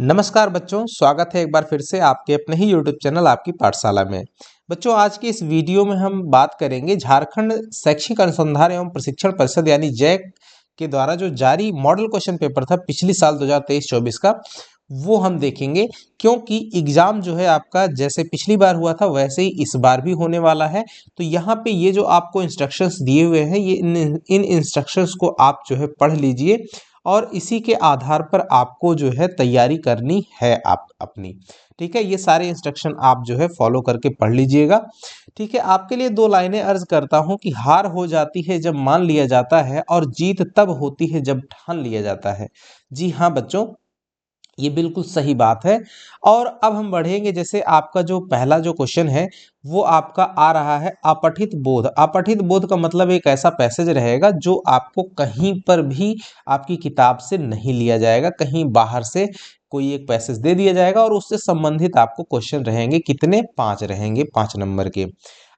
नमस्कार बच्चों, स्वागत है एक बार फिर से आपके अपने ही यूट्यूब चैनल आपकी पाठशाला में। बच्चों, आज की इस वीडियो में हम बात करेंगे झारखंड शैक्षिक अनुसंधान एवं प्रशिक्षण परिषद यानी जैक के द्वारा जो जारी मॉडल क्वेश्चन पेपर था पिछली साल 2023-24 का, वो हम देखेंगे। क्योंकि एग्जाम जो है आपका जैसे पिछली बार हुआ था वैसे ही इस बार भी होने वाला है। तो यहाँ पे ये जो आपको इंस्ट्रक्शंस दिए हुए हैं, ये इन इंस्ट्रक्शंस को आप जो है पढ़ लीजिए और इसी के आधार पर आपको जो है तैयारी करनी है आप अपनी। ठीक है, ये सारे इंस्ट्रक्शन आप जो है फॉलो करके पढ़ लीजिएगा। ठीक है, आपके लिए दो लाइनें अर्ज करता हूं कि हार हो जाती है जब मान लिया जाता है और जीत तब होती है जब ठान लिया जाता है। जी हाँ बच्चों, ये बिल्कुल सही बात है। और अब हम बढ़ेंगे, जैसे आपका जो पहला जो क्वेश्चन है वो आपका आ रहा है अपठित बोध। अपठित बोध का मतलब एक ऐसा पैसेज रहेगा जो आपको कहीं पर भी आपकी किताब से नहीं लिया जाएगा, कहीं बाहर से कोई एक पैसेज दे दिया जाएगा और उससे संबंधित आपको क्वेश्चन रहेंगे। कितने? 5 रहेंगे, 5 नंबर के।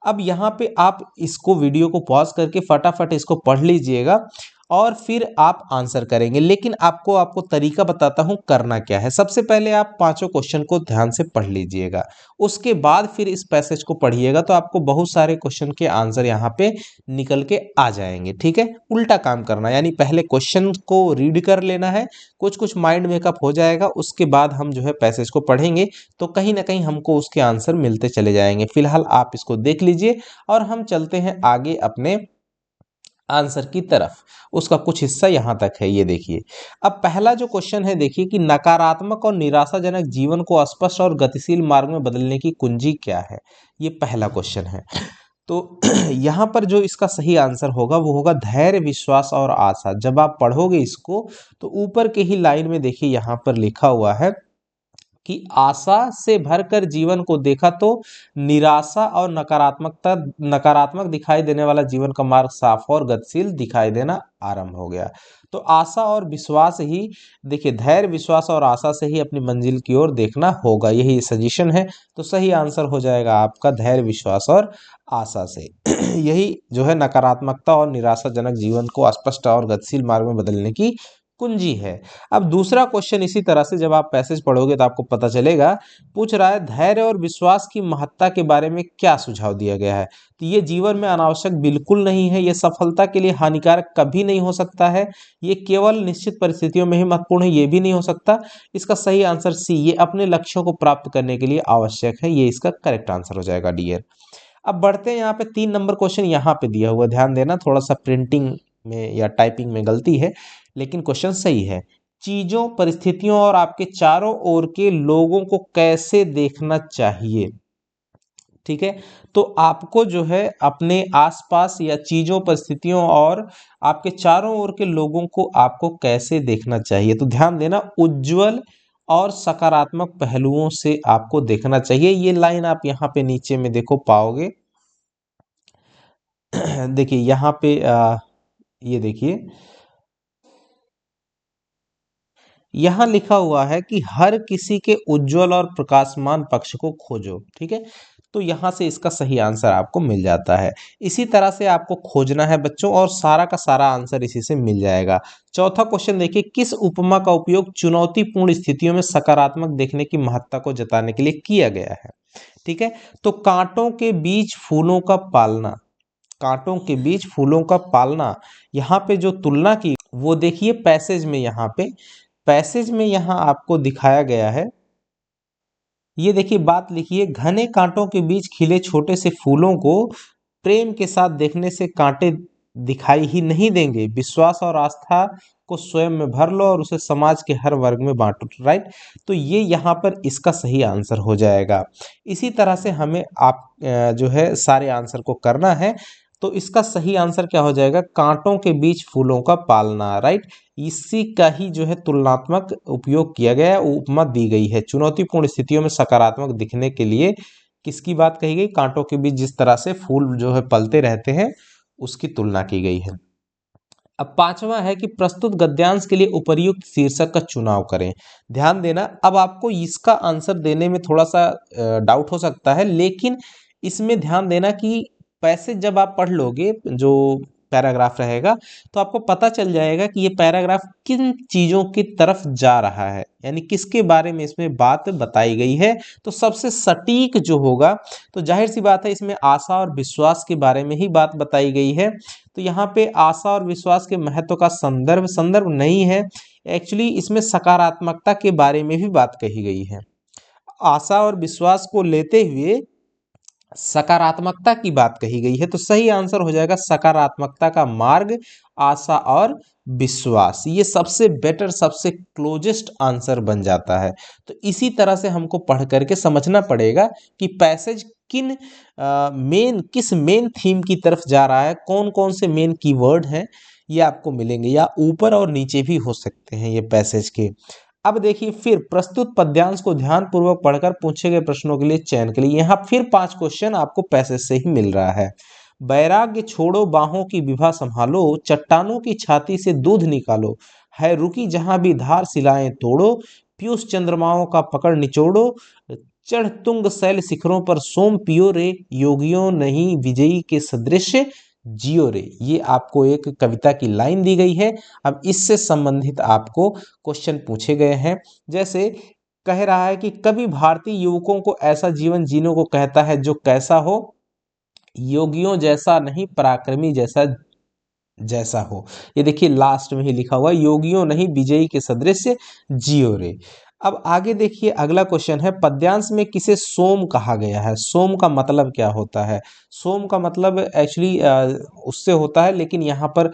अब यहाँ पे आप इसको वीडियो को पॉज करके फटाफट इसको पढ़ लीजिएगा और फिर आप आंसर करेंगे। लेकिन आपको तरीका बताता हूं करना क्या है। सबसे पहले आप पांचों क्वेश्चन को ध्यान से पढ़ लीजिएगा, उसके बाद फिर इस पैसेज को पढ़िएगा तो आपको बहुत सारे क्वेश्चन के आंसर यहाँ पे निकल के आ जाएंगे। ठीक है, उल्टा काम करना, यानी पहले क्वेश्चन को रीड कर लेना है, कुछ कुछ माइंड मेकअप हो जाएगा, उसके बाद हम जो है पैसेज को पढ़ेंगे तो कहीं ना कहीं हमको उसके आंसर मिलते चले जाएंगे। फिलहाल आप इसको देख लीजिए और हम चलते हैं आगे अपने आंसर की तरफ। उसका कुछ हिस्सा यहाँ तक है, ये देखिए। अब पहला जो क्वेश्चन है, देखिए कि नकारात्मक और निराशाजनक जीवन को स्पष्ट और गतिशील मार्ग में बदलने की कुंजी क्या है। ये पहला क्वेश्चन है। तो यहाँ पर जो इसका सही आंसर होगा वो होगा धैर्य, विश्वास और आशा। जब आप पढ़ोगे इसको तो ऊपर के ही लाइन में देखिए यहाँ पर लिखा हुआ है कि आशा से भरकर जीवन को देखा तो निराशा और नकारात्मक दिखाई देने वाला जीवन का मार्ग साफ और गतिशील दिखाई देना आरंभ हो गया। तो आशा और विश्वास ही, देखिए धैर्य, विश्वास और आशा से ही अपनी मंजिल की ओर देखना होगा, यही सजेशन है। तो सही आंसर हो जाएगा आपका धैर्य, विश्वास और आशा से। यही जो है नकारात्मकता और निराशाजनक जीवन को स्पष्ट और गतिशील मार्ग में बदलने की कुंजी है। अब दूसरा क्वेश्चन इसी तरह से जब आप पैसेज पढ़ोगे तो आपको पता चलेगा। पूछ रहा है धैर्य और विश्वास की महत्ता के बारे में क्या सुझाव दिया गया है। तो ये जीवन में अनावश्यक बिल्कुल नहीं है, ये सफलता के लिए हानिकारक कभी नहीं हो सकता है, ये केवल निश्चित परिस्थितियों में ही महत्वपूर्ण है, ये भी नहीं हो सकता। इसका सही आंसर सी, ये अपने लक्ष्यों को प्राप्त करने के लिए आवश्यक है, ये इसका करेक्ट आंसर हो जाएगा डियर। अब बढ़ते हैं, यहाँ पे 3 नंबर क्वेश्चन यहाँ पे दिया हुआ, ध्यान देना, थोड़ा सा प्रिंटिंग में या टाइपिंग में गलती है लेकिन क्वेश्चन सही है। चीजों, परिस्थितियों और आपके चारों ओर के लोगों को कैसे देखना चाहिए। ठीक है, तो आपको जो है अपने आसपास या चीजों, परिस्थितियों और आपके चारों ओर के लोगों को आपको कैसे देखना चाहिए। तो ध्यान देना, उज्जवल और सकारात्मक पहलुओं से आपको देखना चाहिए। ये लाइन आप यहाँ पे नीचे में देखो पाओगे। देखिए यहाँ पे ये देखिए यहाँ लिखा हुआ है कि हर किसी के उज्जवल और प्रकाशमान पक्ष को खोजो। ठीक है, तो यहाँ से इसका सही आंसर आपको मिल जाता है। इसी तरह से आपको खोजना है बच्चों और सारा का सारा आंसर इसी से मिल जाएगा। चौथा क्वेश्चन देखिए, किस उपमा का उपयोग चुनौतीपूर्ण स्थितियों में सकारात्मक देखने की महत्ता को जताने के लिए किया गया है। ठीक है, तो कांटों के बीच फूलों का पालना, कांटों के बीच फूलों का पालना, यहाँ पे जो तुलना की वो देखिए पैसेज में, यहाँ आपको दिखाया गया है। ये देखिए बात लिखी है, घने कांटों के बीच खिले छोटे से फूलों को प्रेम के साथ देखने से कांटे दिखाई ही नहीं देंगे। विश्वास और आस्था को स्वयं में भर लो और उसे समाज के हर वर्ग में बांटो। राइट, तो ये यहाँ पर इसका सही आंसर हो जाएगा। इसी तरह से हमें आप जो है सारे आंसर को करना है। तो इसका सही आंसर क्या हो जाएगा, कांटों के बीच फूलों का पालना। राइट, इसी का ही जो है तुलनात्मक उपयोग किया गया है, उपमा दी गई है। चुनौतीपूर्ण स्थितियों में सकारात्मक दिखने के लिए किसकी बात कही गई, कांटों के बीच जिस तरह से फूल जो है पलते रहते हैं उसकी तुलना की गई है। अब पांचवा है कि प्रस्तुत गद्यांश के लिए उपर्युक्त शीर्षक का चुनाव करें। ध्यान देना, अब आपको इसका आंसर देने में थोड़ा सा डाउट हो सकता है, लेकिन इसमें ध्यान देना कि पैसेज जब आप पढ़ लोगे, जो पैराग्राफ रहेगा, तो आपको पता चल जाएगा कि ये पैराग्राफ किन चीज़ों की तरफ जा रहा है, यानी किसके बारे में इसमें बात बताई गई है। तो सबसे सटीक जो होगा, तो जाहिर सी बात है इसमें आशा और विश्वास के बारे में ही बात बताई गई है। तो यहाँ पे आशा और विश्वास के महत्व का संदर्भ नहीं है, एक्चुअली इसमें सकारात्मकता के बारे में भी बात कही गई है। आशा और विश्वास को लेते हुए सकारात्मकता की बात कही गई है, तो सही आंसर हो जाएगा सकारात्मकता का मार्ग, आशा और विश्वास। ये सबसे बेटर, सबसे क्लोजेस्ट आंसर बन जाता है। तो इसी तरह से हमको पढ़ करके समझना पड़ेगा कि पैसेज किस मेन थीम की तरफ जा रहा है, कौन कौन से मेन कीवर्ड हैं, ये आपको मिलेंगे, या ऊपर और नीचे भी हो सकते हैं ये पैसेज के। अब देखिए, फिर प्रस्तुत पद्यांश को ध्यानपूर्वक पढ़कर पूछे गए प्रश्नों के लिए चयन के लिए यहाँ फिर 5 क्वेश्चन आपको पैसेज से ही मिल रहा है। वैराग्य छोड़ो बाहों की विभा संभालो, चट्टानों की छाती से दूध निकालो, है रुकी जहां भी धार सिलाएं तोड़ो, पीयूष चंद्रमाओं का पकड़ निचोड़ो, चढ़ तुंग शैल शिखरों पर सोम पियो रे, योगियों नहीं विजयी के सदृश जियो रे। ये आपको एक कविता की लाइन दी गई है। अब इससे संबंधित आपको क्वेश्चन पूछे गए हैं, जैसे कह रहा है कि कवि भारतीय युवकों को ऐसा जीवन जीने को कहता है जो कैसा हो, योगियों जैसा नहीं पराक्रमी जैसा जैसा हो। ये देखिए लास्ट में ही लिखा हुआ, योगियों नहीं विजयी के सदृश जियो रे। अब आगे देखिए, अगला क्वेश्चन है, पद्यांश में किसे सोम कहा गया है? सोम का मतलब क्या होता है? सोम का मतलब एक्चुअली उससे होता है, लेकिन यहाँ पर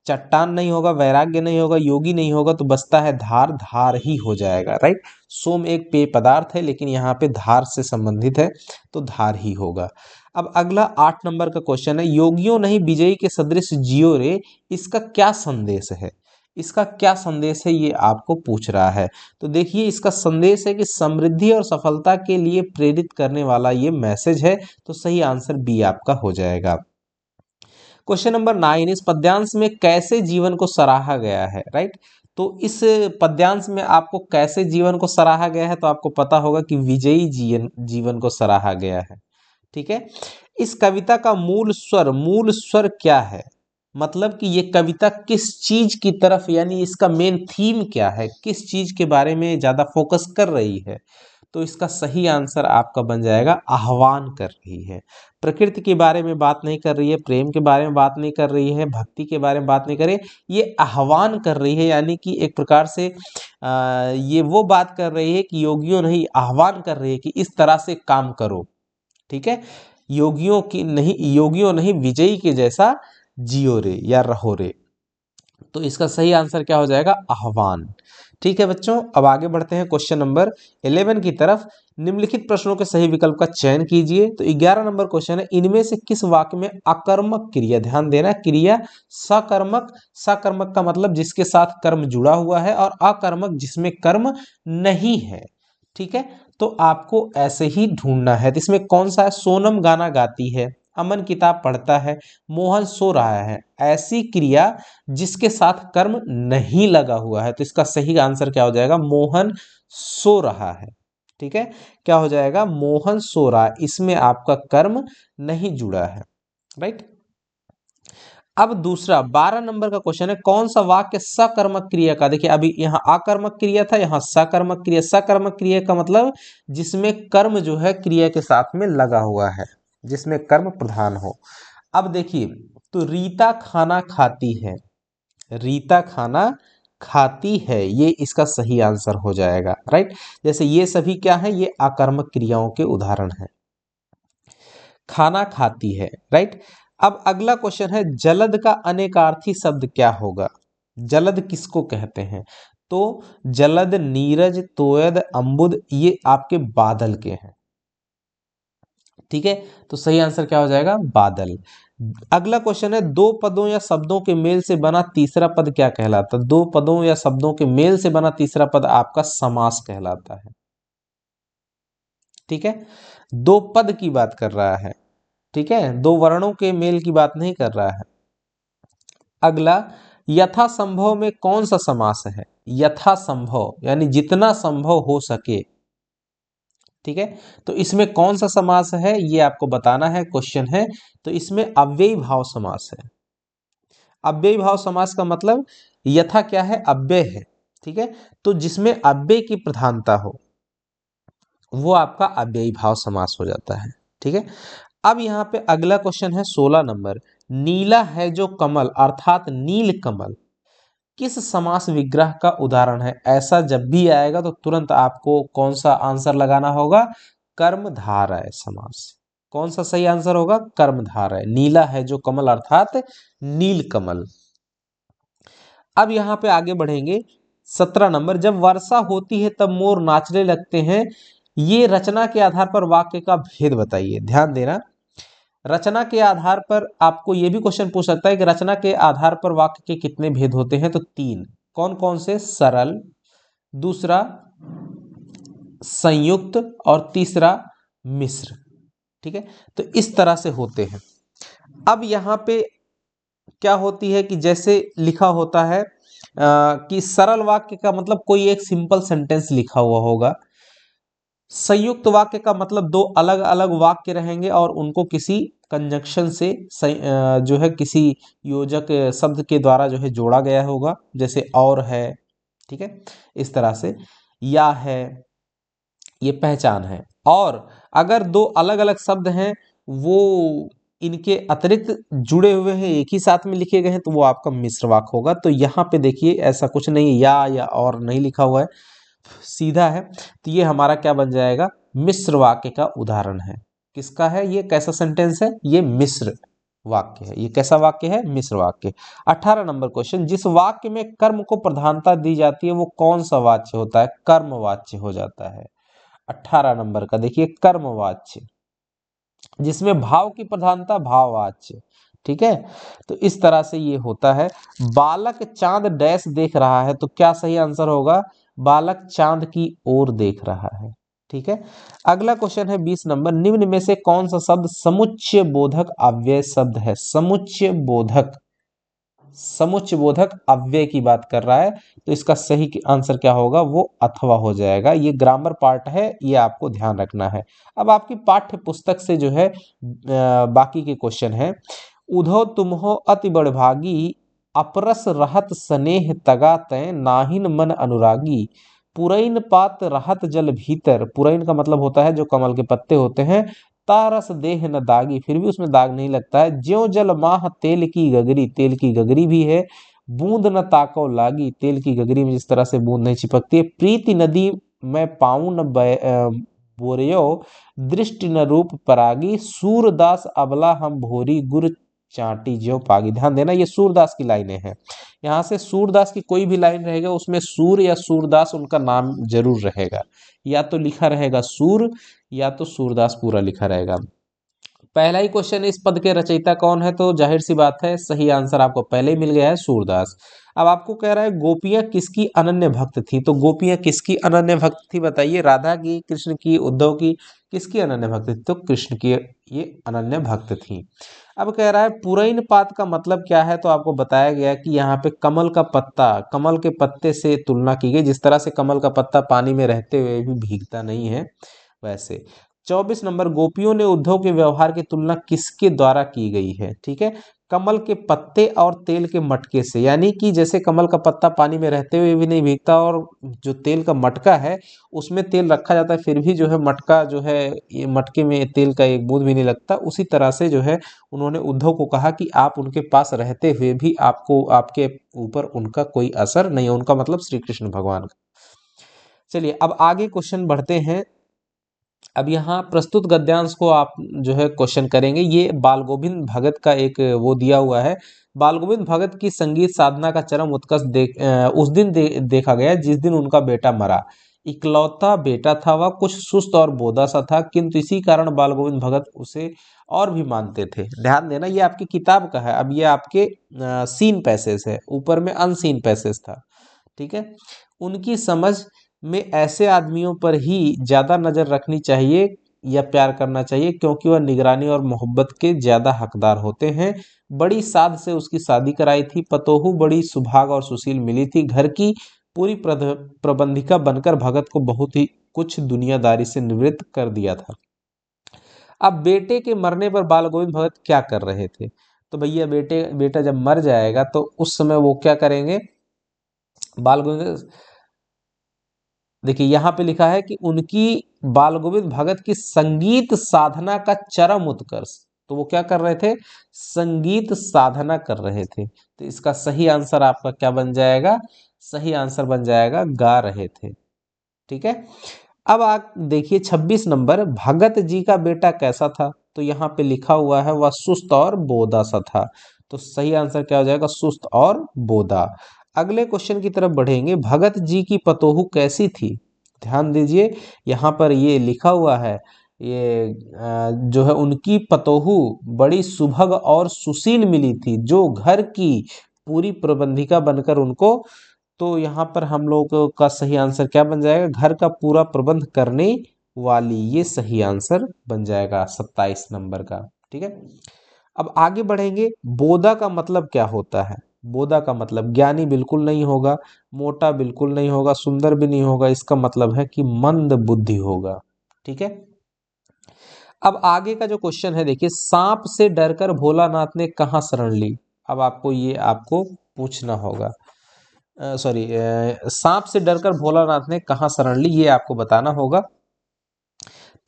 चट्टान नहीं होगा, वैराग्य नहीं होगा, योगी नहीं होगा, तो बचता है धार, धार ही हो जाएगा, राइट। सोम एक पेय पदार्थ है, लेकिन यहाँ पे धार से संबंधित है, तो धार ही होगा। अब अगला 8 नंबर का क्वेश्चन है, योगियों नहीं विजयी के सदृश जियो रे, इसका क्या संदेश है? इसका क्या संदेश है, ये आपको पूछ रहा है। तो देखिए, इसका संदेश है कि समृद्धि और सफलता के लिए प्रेरित करने वाला ये मैसेज है, तो सही आंसर बी आपका हो जाएगा। क्वेश्चन नंबर 9, इस पद्यांश में कैसे जीवन को सराहा गया है, राइट। तो इस पद्यांश में आपको कैसे जीवन को सराहा गया है, तो आपको पता होगा कि विजयी जीवन को सराहा गया है, ठीक है। इस कविता का मूल स्वर क्या है, मतलब कि ये कविता किस चीज की तरफ, यानी इसका मेन थीम क्या है, किस चीज के बारे में ज्यादा फोकस कर रही है? तो इसका सही आंसर आपका बन जाएगा आह्वान कर रही है। प्रकृति के बारे में बात नहीं कर रही है, प्रेम के बारे में बात नहीं कर रही है, भक्ति के बारे में बात नहीं कर रही है, ये आह्वान कर रही है, यानी कि एक प्रकार से ये वो बात कर रही है कि योगियों नहीं, आह्वान कर रही है कि इस तरह से काम करो, ठीक है। योगियों नहीं विजयी के जैसा जियो रे या रहो रे। तो इसका सही आंसर क्या हो जाएगा? आह्वान। ठीक है बच्चों, अब आगे बढ़ते हैं क्वेश्चन नंबर 11 की तरफ। निम्नलिखित प्रश्नों के सही विकल्प का चयन कीजिए। तो 11 नंबर क्वेश्चन है, इनमें से किस वाक्य में अकर्मक क्रिया, ध्यान देना, क्रिया सकर्मक, सकर्मक का मतलब जिसके साथ कर्म जुड़ा हुआ है, और अकर्मक जिसमें कर्म नहीं है, ठीक है। तो आपको ऐसे ही ढूंढना है। तो इसमें कौन सा है? सोनम गाना गाती है, अमन किताब पढ़ता है, मोहन सो रहा है, ऐसी क्रिया जिसके साथ कर्म नहीं लगा हुआ है। तो इसका सही आंसर क्या हो जाएगा? मोहन सो रहा है, ठीक है। क्या हो जाएगा? मोहन सो रहा है, इसमें आपका कर्म नहीं जुड़ा है, राइट। अब दूसरा 12 नंबर का क्वेश्चन है, कौन सा वाक्य सकर्मक क्रिया का, देखिए अभी यहाँ आकर्मक क्रिया था, यहाँ सकर्मक क्रिया। सकर्मक क्रिया का मतलब जिसमें कर्म जो है क्रिया के साथ में लगा हुआ है, जिसमें कर्म प्रधान हो। अब देखिए, तो रीता खाना खाती है, रीता खाना खाती है, ये इसका सही आंसर हो जाएगा, राइट। जैसे ये सभी क्या है? ये आकर्मक क्रियाओं के उदाहरण है। खाना खाती है, राइट। अब अगला क्वेश्चन है, जलद का अनेकार्थी शब्द क्या होगा? जलद किसको कहते हैं? तो जलद, नीरज, तोयद, अम्बुद, ये आपके बादल के हैं, ठीक है। तो सही आंसर क्या हो जाएगा? बादल। अगला क्वेश्चन है, दो पदों या शब्दों के मेल से बना तीसरा पद क्या कहलाता है? दो पदों या शब्दों के मेल से बना तीसरा पद आपका समास कहलाता है, ठीक है। दो पद की बात कर रहा है, ठीक है, दो वर्णों के मेल की बात नहीं कर रहा है। अगला, यथासंभव में कौन सा समास है? यथासंभव यानी जितना संभव हो सके, ठीक है। तो इसमें कौन सा समास है ये आपको बताना है, क्वेश्चन है। तो इसमें अव्ययी भाव समास है, अव्ययी भाव समास का मतलब यथा क्या है, अव्यय है, ठीक है। तो जिसमें अव्यय की प्रधानता हो वो आपका अव्ययी भाव समास हो जाता है, ठीक है। अब यहाँ पे अगला क्वेश्चन है 16 नंबर, नीला है जो कमल अर्थात नील कमल किस समास विग्रह का उदाहरण है। ऐसा जब भी आएगा तो तुरंत आपको कौन सा आंसर लगाना होगा, कर्मधारय समास। कौन सा सही आंसर होगा, कर्मधारय। नीला है जो कमल अर्थात नील कमल। अब यहाँ पे आगे बढ़ेंगे 17 नंबर, जब वर्षा होती है तब मोर नाचने लगते हैं, ये रचना के आधार पर वाक्य का भेद बताइए। ध्यान देना, रचना के आधार पर आपको ये भी क्वेश्चन पूछ सकता है कि रचना के आधार पर वाक्य के कितने भेद होते हैं, तो 3। कौन कौन से, सरल, दूसरा संयुक्त और तीसरा मिश्र, ठीक है। तो इस तरह से होते हैं। अब यहाँ पे क्या होती है कि जैसे लिखा होता है कि सरल वाक्य का मतलब कोई एक सिंपल सेंटेंस लिखा हुआ होगा, संयुक्त वाक्य का मतलब दो अलग अलग वाक्य रहेंगे और उनको किसी कंजक्शन से जो है किसी योजक शब्द के द्वारा जो है जोड़ा गया होगा, जैसे और है, ठीक है, इस तरह से, या है, ये पहचान है। और अगर दो अलग अलग शब्द हैं वो इनके अतिरिक्त जुड़े हुए हैं, एक ही साथ में लिखे गए हैं, तो वो आपका मिश्र वाक्य होगा। तो यहाँ पे देखिए ऐसा कुछ नहीं है, या और नहीं लिखा हुआ है, सीधा है। तो ये हमारा क्या बन जाएगा, मिश्र वाक्य का उदाहरण है। किसका है ये, कैसा सेंटेंस है, ये मिश्र वाक्य है। ये कैसा वाक्य है, मिश्र वाक्य। 18 नंबर क्वेश्चन, जिस वाक्य में कर्म को प्रधानता दी जाती है वो कौन सा वाच्य होता है, कर्मवाच्य हो जाता है। 18 नंबर का देखिए, कर्मवाच्य। जिसमें भाव की प्रधानता भाववाच्य, ठीक है। तो इस तरह से ये होता है। बालक चांद डैश देख रहा है, तो क्या सही आंसर होगा, बालक चांद की ओर देख रहा है, ठीक है। अगला क्वेश्चन है 20 नंबर, निम्न में से कौन सा शब्द समुच्चय बोधक अव्यय शब्द है। समुच्चय बोधक, समुच्चय बोधक अव्यय की बात कर रहा है, तो इसका सही आंसर क्या होगा, वो अथवा हो जाएगा। ये ग्रामर पार्ट है, ये आपको ध्यान रखना है। अब आपकी पाठ्य पुस्तक से जो है बाकी के क्वेश्चन है। उधो तुम्हो अति बड़भागी, अपरस रहत स्नेह तगा तय, नाहिन मन अनुरागी, पुरैन पात रहत जल भीतर। पुरैन का मतलब होता है जो कमल के पत्ते होते हैं। तारस देह न दागी, फिर भी उसमें दाग नहीं लगता है। ज्यों जल माह तेल की गगरी, तेल की गगरी भी है। बूंद न ताको लागी, तेल की गगरी में जिस तरह से बूंद नहीं चिपकती है। प्रीति नदी में पाऊं न बोरियो, दृष्टि न रूप परागी, सूरदास अबला हम भोरी, गुर चाटी ज्यों पागी। ध्यान देना, ये सूरदास की लाइनें हैं। यहाँ से सूरदास की कोई भी लाइन रहेगा उसमें सूर या सूरदास उनका नाम जरूर रहेगा, या तो लिखा रहेगा सूर या तो सूरदास पूरा लिखा रहेगा। पहला ही क्वेश्चन, इस पद के रचयिता कौन है, तो जाहिर सी बात है सही आंसर आपको पहले ही मिल गया है, सूरदास। अब आपको कह रहा है गोपियां किसकी अनन्य भक्त थी, तो गोपियां किसकी अनन्य भक्त थी बताइए, राधा की, कृष्ण की, उद्धव की, किसकी अनन्य भक्त थी, तो कृष्ण की ये अनन्य भक्त थी। अब कह रहा है पुरैन पात का मतलब क्या है, तो आपको बताया गया कि यहाँ पे कमल का पत्ता, कमल के पत्ते से तुलना की गई। जिस तरह से कमल का पत्ता पानी में रहते हुए भी भीगता नहीं है, वैसे। 24 नंबर, गोपियों ने उद्धव के व्यवहार की तुलना किसके द्वारा की गई है, ठीक है, कमल के पत्ते और तेल के मटके से। यानी कि जैसे कमल का पत्ता पानी में रहते हुए भी नहीं भीगता और जो तेल का मटका है उसमें तेल रखा जाता है फिर भी जो है मटका जो है, ये मटके में तेल का एक बूंद भी नहीं लगता, उसी तरह से जो है उन्होंने उद्धव को कहा कि आप उनके पास रहते हुए भी आपको, आपके ऊपर उनका कोई असर नहीं है। उनका मतलब श्री कृष्ण भगवान का। चलिए अब आगे क्वेश्चन बढ़ते हैं। अब यहाँ प्रस्तुत गद्यांश को आप जो है क्वेश्चन करेंगे। ये बाल गोविंद भगत का एक वो दिया हुआ है। बाल गोविंद भगत की संगीत साधना का चरम उत्कर्ष उस दिन देखा गया जिस दिन उनका बेटा मरा। इकलौता बेटा था वह, कुछ सुस्त और बोदा सा था, किंतु इसी कारण बाल गोविंद भगत उसे और भी मानते थे। ध्यान देना, ये आपकी किताब का है। अब ये आपके सीन पैसेज है, ऊपर में अनसीन पैसेज था, ठीक है। उनकी समझ में ऐसे आदमियों पर ही ज्यादा नजर रखनी चाहिए या प्यार करना चाहिए क्योंकि वह निगरानी और मोहब्बत के ज्यादा हकदार होते हैं। बड़ी साध से उसकी शादी कराई थी, पतोहू बड़ी सुभाग और सुशील मिली थी, घर की पूरी प्रबंधिका बनकर भगत को बहुत ही कुछ दुनियादारी से निवृत्त कर दिया था। अब बेटे के मरने पर बाल गोविंद भगत क्या कर रहे थे, तो भैया बेटा जब मर जाएगा तो उस समय वो क्या करेंगे, बाल गोविंद, देखिए यहाँ पे लिखा है कि उनकी बाल गोविंद भगत की संगीत साधना का चरम उत्कर्ष, तो वो क्या कर रहे थे, संगीत साधना कर रहे थे। तो इसका सही आंसर आपका क्या बन जाएगा, सही आंसर बन जाएगा गा रहे थे। ठीक है, अब आप देखिए 26 नंबर, भगत जी का बेटा कैसा था, तो यहाँ पे लिखा हुआ है वह सुस्त और बोदा सा था। तो सही आंसर क्या हो जाएगा, सुस्त और बोदा। अगले क्वेश्चन की तरफ बढ़ेंगे, भगत जी की पतोहू कैसी थी, ध्यान दीजिए यहाँ पर ये लिखा हुआ है, ये जो है उनकी पतोहू बड़ी सुभग और सुशील मिली थी, जो घर की पूरी प्रबंधिका बनकर उनको, तो यहाँ पर हम लोग का सही आंसर क्या बन जाएगा, घर का पूरा प्रबंध करने वाली, ये सही आंसर बन जाएगा 27 नंबर का। ठीक है, अब आगे बढ़ेंगे, बोधा का मतलब क्या होता है, बोधा का मतलब ज्ञानी बिल्कुल नहीं होगा, मोटा बिल्कुल नहीं होगा, सुंदर भी नहीं होगा, इसका मतलब है कि मंद बुद्धि होगा। ठीक है, अब आगे का जो क्वेश्चन है देखिए, सांप से डरकर भोलानाथ ने कहाँ शरण ली, अब आपको पूछना होगा, सॉरी, सांप से डरकर भोलानाथ ने कहाँ शरण ली, ये आपको बताना होगा।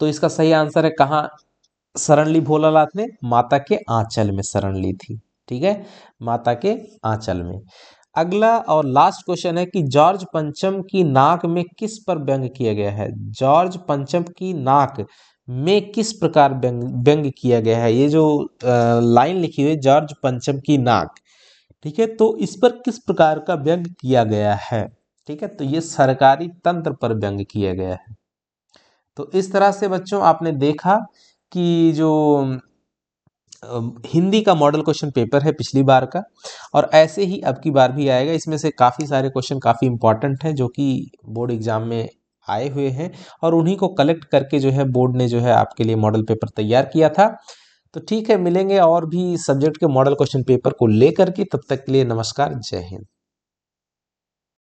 तो इसका सही आंसर है, कहाँ शरण ली भोलानाथ ने, माता के आंचल में शरण ली थी। ठीक है, माता के आंचल में। अगला और लास्ट क्वेश्चन है कि जॉर्ज पंचम की नाक में किस पर व्यंग किया गया है, जॉर्ज पंचम की नाक में किस प्रकार व्यंग किया गया है, ये जो लाइन लिखी हुई है जॉर्ज पंचम की नाक, ठीक है, तो इस पर किस प्रकार का व्यंग किया गया है। ठीक है, तो ये सरकारी तंत्र पर व्यंग किया गया है। तो इस तरह से बच्चों आपने देखा कि जो हिंदी का मॉडल क्वेश्चन पेपर है पिछली बार का, और ऐसे ही अब की बार भी आएगा। इसमें से काफ़ी सारे क्वेश्चन काफ़ी इंपॉर्टेंट हैं जो कि बोर्ड एग्जाम में आए हुए हैं, और उन्हीं को कलेक्ट करके जो है बोर्ड ने जो है आपके लिए मॉडल पेपर तैयार किया था। तो ठीक है, मिलेंगे और भी सब्जेक्ट के मॉडल क्वेश्चन पेपर को लेकर के, तब तक के लिए नमस्कार, जय हिंद।